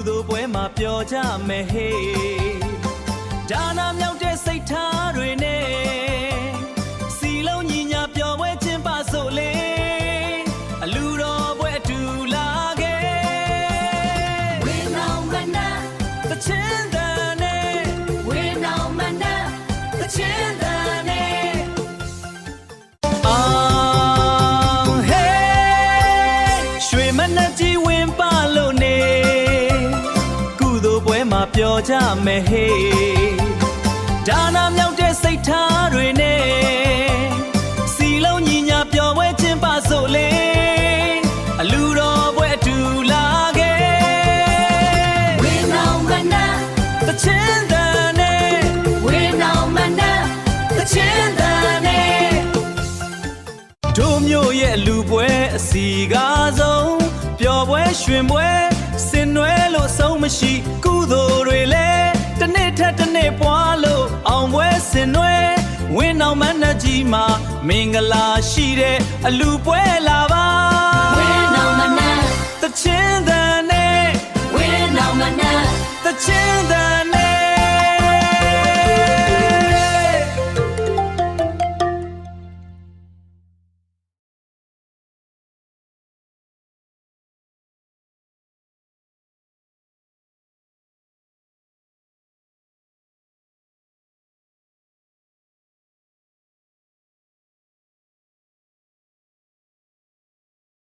သို့ပွဲမှာပျော်ကြမယ်ဟေးဒါနာမြောက်တဲ့စိတ်ထားတွေနဲ့စီလုံးညီညာပျော်ပွဲချင်းပါစို့လေအလူတော်ပွဲအတူလာခဲ့ဝင်းအောင်မနာတချင်းတန်နဲ့ဝင်းအောင်မနာတချင်းတန်နဲ့ဟေးရွှေမနှက်ကြီးဝင်ပါလို့နေကုသိုလ်ပွဲမှာပျော်ကြမယ်ဟေးဒါနာမြောက်တဲ့စိတ်ထားတွေနဲ့စီလုံးညီညာပျော်ပွဲချင်းပါစို့လေအလူတော်ပွဲအတူလာခဲ့ဝင်းအောင်မနာတချင်းတန်နဲ့ဝင်းအောင်မနာတချင်းတန်နဲ့တို့မျိုးရဲ့လူပွဲအစီကားဆုံးပျော်ပွဲရွှင်ပွဲစင်နွယ်လို့ဆုံးမရှိကုသိုလ်တွေလဲတစ်နေ့ထက်တစ်နေ့ပွားလို့အောင်ပွဲစင်နွယ်ဝင်းအောင်မနှက်ကြီးမှာမင်္ဂလာရှိတဲ့အလူပွဲလာပါဝင်းအောင်မနှက်တချင်းတန်နဲ့ဝင်းအောင်မနှက်တချင်းတန်